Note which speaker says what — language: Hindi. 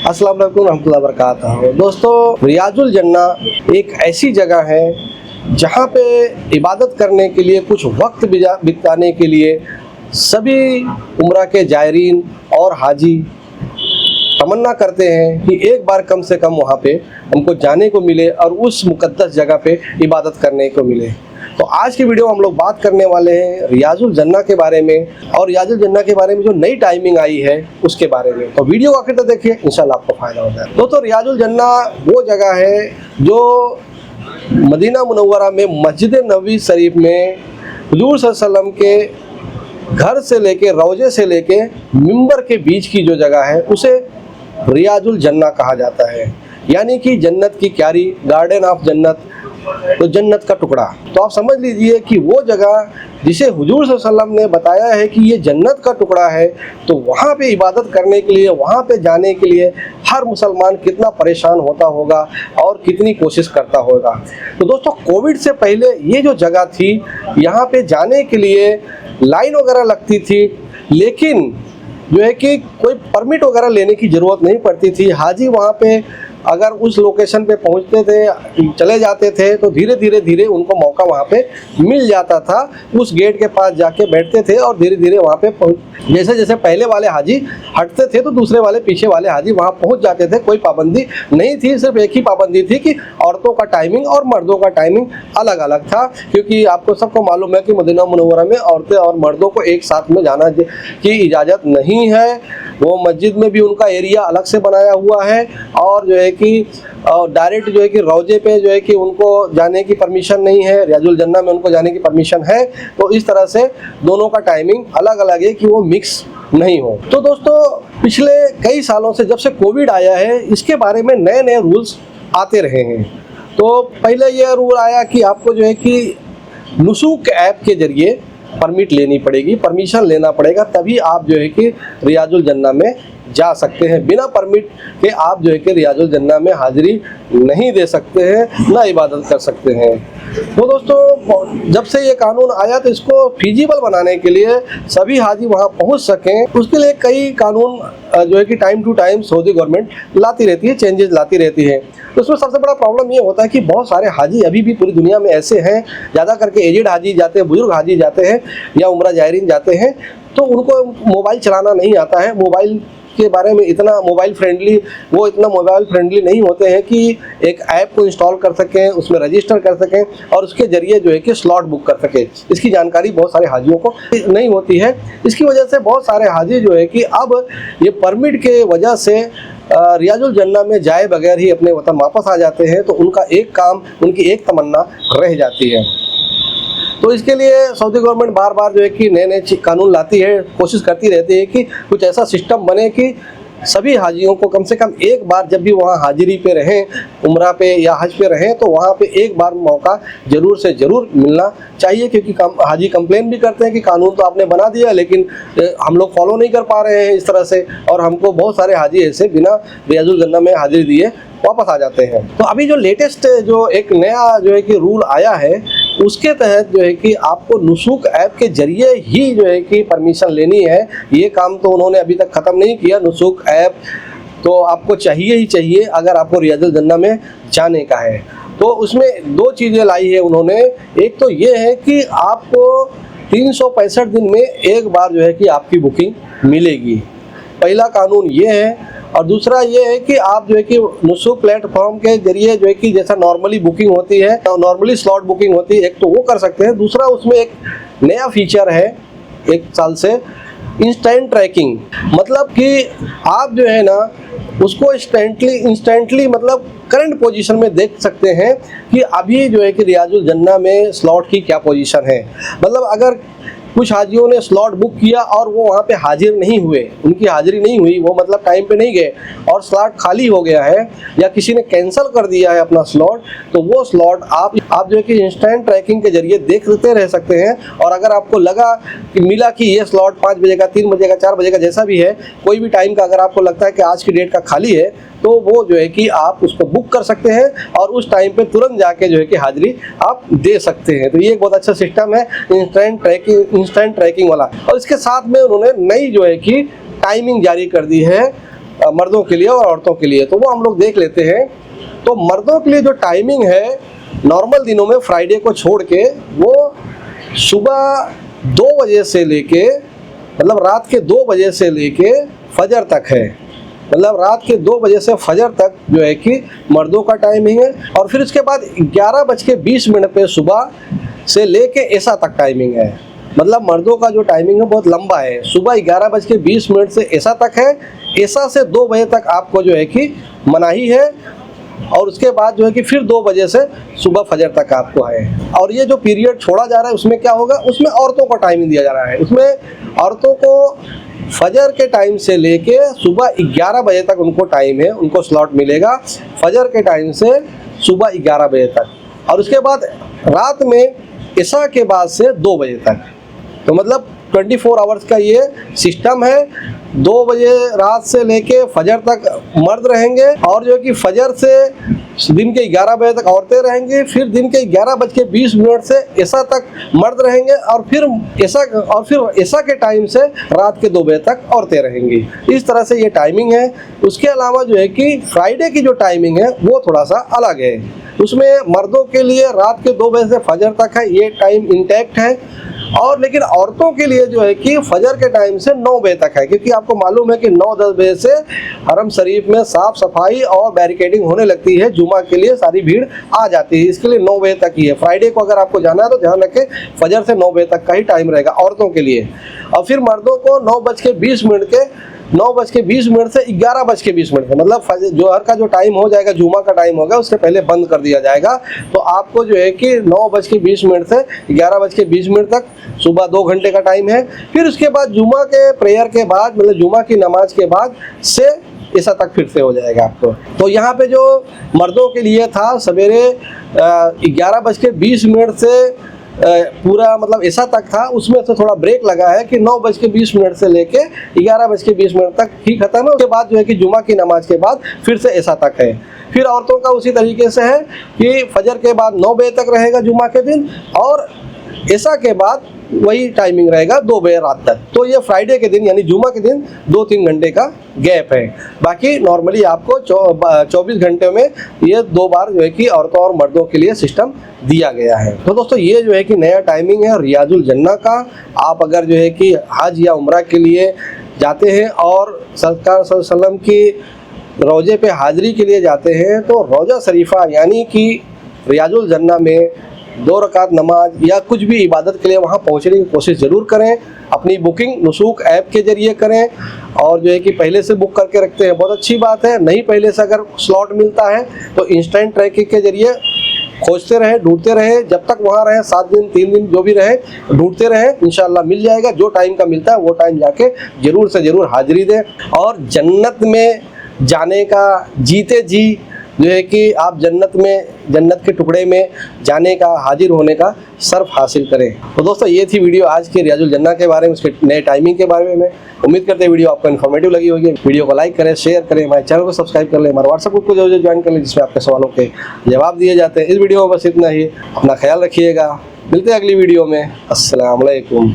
Speaker 1: अस्सलाम वालेकुम रहमतुल्लाहि व बरकातहू। दोस्तों, रियाजुल जन्ना एक ऐसी जगह है जहाँ पे इबादत करने के लिए, कुछ वक्त बिताने के लिए सभी उम्रा के जायरीन और हाजी तमन्ना करते हैं कि एक बार कम से कम वहाँ पे हमको जाने को मिले और उस मुक़द्दस जगह पे इबादत करने को मिले। तो आज की वीडियो हम लोग बात करने वाले हैं रियाजुल जन्ना के बारे में, और रियाजुल जन्ना के बारे में जो नई टाइमिंग आई है उसके बारे में। तो वीडियो आखिर तक देखिए, इंशाल्लाह आपको फ़ायदा होता है। तो रियाजुल जन्ना वो जगह है जो मदीना मुनव्वरा में मस्जिद नबवी शरीफ में हुजूर सल्लल्लाहु अलैहि वसल्लम के घर से लेके, रौजे से लेके मिंबर के बीच की जो जगह है उसे रियाजुल जन्ना कहा जाता है, यानी कि जन्नत की क्यारी, गार्डन ऑफ जन्नत, तो जन्नत का टुकड़ा। तो आप समझ लीजिए कि वो जगह जिसे हुजूर सल्लल्लाहु अलैहि वसल्लम ने बताया है कि ये जन्नत का टुकड़ा है, तो वहाँ पे इबादत करने के लिए, वहाँ पे जाने के लिए हर मुसलमान कितना परेशान होता होगा और कितनी कोशिश करता होगा। तो दोस्तों, कोविड से पहले ये जो जगह थी, यहाँ पे जाने के लिए लाइन वगैरह लगती थी, लेकिन जो है कि कोई परमिट वगैरह लेने की ज़रूरत नहीं पड़ती थी। हाजी वहाँ पे अगर उस लोकेशन पे पहुँचते थे, चले जाते थे, तो धीरे धीरे उनको मौका वहाँ पे मिल जाता था। उस गेट के पास जाके बैठते थे और धीरे धीरे वहाँ पे जैसे जैसे पहले वाले हाजी हटते थे तो दूसरे वाले, पीछे वाले हाजी वहाँ पहुँच जाते थे। कोई पाबंदी नहीं थी, सिर्फ एक ही पाबंदी थी कि औरतों का टाइमिंग और मर्दों का टाइमिंग अलग अलग था, क्योंकि आपको सबको मालूम है कि मदीना मुनव्वरा में औरतें और मर्दों को एक साथ में जाना की इजाज़त नहीं है। वो मस्जिद में भी उनका एरिया अलग से बनाया हुआ है, और जो है कि डायरेक्ट जो है कि रौजे पे जो है कि उनको जाने की परमिशन नहीं है, रियाजुल जन्ना में उनको जाने की परमिशन है। तो इस तरह से दोनों का टाइमिंग अलग अलग है कि वो मिक्स नहीं हो। तो दोस्तों, पिछले कई सालों से, जब से कोविड आया है, इसके बारे में नए नए रूल्स आते रहे हैं। तो पहले यह रूल आया कि आपको जो है कि नुसूक ऐप के जरिए परमिट लेनी पड़ेगी, परमिशन लेना पड़ेगा, तभी आप जो है कि रियाजुल जन्ना में जा सकते हैं। बिना परमिट के आप जो है कि रियाजुल जन्ना में हाजिरी नहीं दे सकते हैं, ना इबादत कर सकते हैं। तो दोस्तों, जब से ये कानून आया तो इसको फिजिबल बनाने के लिए, सभी हाजी वहाँ पहुँच सकें, उसके लिए कई कानून जो है कि time to time Saudi government लाती रहती है, चेंजेस लाती रहती है। तो उसमें सबसे बड़ा प्रॉब्लम ये होता है कि बहुत सारे हाजी अभी भी पूरी दुनिया में ऐसे हैं, ज़्यादा करके एजेड हाजी जाते हैं, बुजुर्ग हाजी जाते हैं या उम्रा जायरीन जाते हैं, तो उनको मोबाइल चलाना नहीं आता है। मोबाइल के बारे में इतना मोबाइल फ्रेंडली नहीं होते हैं कि एक ऐप को इंस्टॉल कर सकें, उसमें रजिस्टर कर सकें और उसके ज़रिए जो है कि स्लॉट बुक कर सकें। इसकी जानकारी बहुत सारे हाजियों को नहीं होती है। इसकी वजह से बहुत सारे हाजी जो है कि अब ये परमिट के वजह से रियाजुल जन्ना में जाए बगैर ही अपने वतन वापस आ जाते हैं। तो उनका एक काम, उनकी एक तमन्ना रह जाती है। तो इसके लिए सऊदी गवर्नमेंट बार बार जो है कि नए नए कानून लाती है, कोशिश करती रहती है कि कुछ ऐसा सिस्टम बने कि सभी हाजियों को कम से कम एक बार, जब भी वहाँ हाजिरी पे रहें, उम्रा पे या हज पे रहें, तो वहाँ पे एक बार मौका ज़रूर से ज़रूर मिलना चाहिए। क्योंकि हाजी कंप्लेन भी करते हैं कि कानून तो आपने बना दिया, लेकिन हम लोग फॉलो नहीं कर पा रहे हैं इस तरह से, और हमको बहुत सारे हाजी ऐसे बिना रियाजुल जन्ना में हाजिरी दिए वापस आ जाते हैं। तो अभी जो लेटेस्ट जो एक नया जो है कि रूल आया है, उसके तहत जो है कि आपको नुसूक ऐप के जरिए ही जो है कि परमिशन लेनी है। ये काम तो उन्होंने अभी तक ख़त्म नहीं किया। नुसूक ऐप तो आपको चाहिए ही चाहिए अगर आपको रियाजुल जन्ना में जाने का है। तो उसमें दो चीज़ें लाई है उन्होंने। एक तो ये है कि आपको 365 दिन में एक बार जो है कि आपकी बुकिंग मिलेगी, पहला कानून ये है। और दूसरा ये है कि आप जो है कि नुसूक प्लेटफॉर्म के जरिए जो है कि जैसा नॉर्मली बुकिंग होती है, नॉर्मली स्लॉट बुकिंग होती है, एक तो वो कर सकते हैं। दूसरा, उसमें एक नया फीचर है 1 साल से, इंस्टेंट ट्रैकिंग। मतलब कि आप जो है ना उसको इंस्टेंटली मतलब करंट पोजीशन में देख सकते हैं कि अभी जो है कि रियाजुल जन्ना में स्लॉट की क्या पोजीशन है। मतलब अगर कुछ हाजियों ने स्लॉट बुक किया और वो वहाँ पे हाजिर नहीं हुए, उनकी हाजिरी नहीं हुई, वो मतलब टाइम पे नहीं गए और स्लॉट खाली हो गया है, या किसी ने कैंसिल कर दिया है अपना स्लॉट, तो वो स्लॉट आप जो है कि इंस्टेंट ट्रैकिंग के जरिए देखते रह सकते हैं। और अगर आपको लगा कि मिला कि ये स्लॉट 5 बजे का, 3 बजे का, 4 बजे का, जैसा भी है, कोई भी टाइम का अगर आपको लगता है कि आज की डेट का खाली है, तो वो जो है कि आप उसको बुक कर सकते हैं और उस टाइम पे तुरंत जाके जो है कि हाजिरी आप दे सकते हैं। तो ये एक बहुत अच्छा सिस्टम है इंस्टेंट ट्रैकिंग वाला। और इसके साथ में उन्होंने नई जो है कि टाइमिंग जारी कर दी है मर्दों के लिए और औरतों के लिए, तो वो हम लोग देख लेते हैं। तो मर्दों के लिए जो टाइमिंग है नॉर्मल दिनों में फ्राइडे को छोड़ के, वो सुबह 2 बजे से लेके, मतलब रात के 2 बजे से लेके फजर तक है। मतलब रात के 2 बजे से फजर तक जो है कि मर्दों का टाइमिंग है। और फिर उसके बाद 11:20 पे सुबह से लेके ऐसा तक टाइमिंग है। मतलब मर्दों का जो टाइमिंग है बहुत लंबा है। सुबह 11:20 से ऐसा तक है। ऐसा से 2 बजे तक आपको जो है कि मनाही है। और उसके बाद जो है कि फिर 2 बजे से सुबह फजर तक आपको है। और ये जो पीरियड छोड़ा जा रहा है उसमें क्या होगा, उसमें औरतों को टाइमिंग दिया जा रहा है। उसमें औरतों को फजर के टाइम से लेके सुबह 11 बजे तक उनको टाइम है, उनको स्लॉट मिलेगा फजर के टाइम से सुबह 11 बजे तक। और उसके बाद रात में इशा के बाद से 2 बजे तक। तो मतलब 24 आवर्स का ये सिस्टम है। 2 बजे रात से लेके फजर तक मर्द रहेंगे, और जो है कि फजर से दिन के 11 बजे तक औरतें रहेंगी। फिर दिन के 11:20 से ऐसा तक मर्द रहेंगे, और फिर ऐसा के टाइम से रात के 2 बजे तक औरतें रहेंगी। इस तरह से ये टाइमिंग है। उसके अलावा जो है कि फ्राइडे की जो टाइमिंग है वो थोड़ा सा अलग है। उसमें मर्दों के लिए रात के 2 बजे से फजर तक है, ये टाइम इंटैक्ट है। और लेकिन औरतों के लिए जो है कि फजर के टाइम से 9 बजे तक है, क्योंकि आपको मालूम है कि 9-10 बजे से हरम शरीफ में साफ सफाई और बैरिकेडिंग होने लगती है। जुमा के लिए सारी भीड़ आ जाती है, इसके लिए 9 बजे तक ही है। फ्राइडे को अगर आपको जाना है तो ध्यान रखें फजर से 9 बजे तक का ही टाइम रहेगा औरतों के लिए। और फिर मर्दों को 9:20 से 11:20 के, मतलब जोहर का जो टाइम हो जाएगा, जुमा का टाइम होगा, उससे पहले बंद कर दिया जाएगा। तो आपको जो है कि 9:20 से 11:20 तक सुबह 2 घंटे का टाइम है। फिर उसके बाद जुमा के प्रेयर के बाद, मतलब जुमा की नमाज के बाद से ऐसा तक फिर से हो जाएगा आपको। तो यहाँ पे जो मर्दों के लिए था सवेरे 11:20 से पूरा मतलब ऐसा तक था, उसमें से थोड़ा ब्रेक लगा है कि 9:20 से लेके 11:20 तक ही खत्म है। उसके बाद जो है कि जुमा की नमाज के बाद फिर से ऐसा तक है। फिर औरतों का उसी तरीके से है कि फजर के बाद 9 बजे तक रहेगा जुमा के दिन, और ऐसा के बाद वही टाइमिंग रहेगा 2 बजे रात तक। तो ये फ्राइडे के दिन यानी जुमा के दिन 2-3 घंटे का गैप है। बाकी नॉर्मली आपको 24 घंटे में ये 2 बार जो है कि औरतों और मर्दों के लिए सिस्टम दिया गया है। तो दोस्तों ये जो है कि नया टाइमिंग है रियाजुल जन्ना का। आप अगर जो है कि हज या उम्रा के लिए जाते हैं और सरकार सल्लल्लाहु अलैहि वसल्लम की रोज़े पे हाज़िरी के लिए जाते हैं, तो रोज़ा शरीफा यानी कि रियाजुल जन्ना में 2 रकात नमाज या कुछ भी इबादत के लिए वहाँ पहुँचने की कोशिश ज़रूर करें। अपनी बुकिंग नुसूक ऐप के ज़रिए करें, और जो है कि पहले से बुक करके रखते हैं बहुत अच्छी बात है। नहीं पहले से अगर स्लॉट मिलता है तो इंस्टेंट ट्रैकिंग के ज़रिए खोजते रहे, ढूंढते रहे, जब तक वहाँ रहे 7 दिन 3 दिन जो भी रहे, ढूंढते रहे, इंशाल्लाह मिल जाएगा। जो टाइम का मिलता है वो टाइम जाके ज़रूर से ज़रूर हाज़िरी दें, और जन्नत में जाने का जीते जी जो है कि आप जन्नत के टुकड़े में जाने का, हाजिर होने का सर्फ हासिल करें। तो दोस्तों ये थी वीडियो आज के रियाजुल जन्ना के बारे में, उसके नए टाइमिंग के बारे में। उम्मीद करते हैं वीडियो आपको इन्फॉर्मेटिव लगी होगी। वीडियो को लाइक करें, शेयर करें, हमारे चैनल को सब्सक्राइब कर लें, हमारे व्हाट्सएप ग्रुप को जो ज्वाइन कर लें जिसमें आपके सवालों के जवाब दिए जाते हैं। इस वीडियो में बस इतना ही। अपना ख्याल रखिएगा, मिलते हैं अगली वीडियो में। अस्सलाम वालेकुम।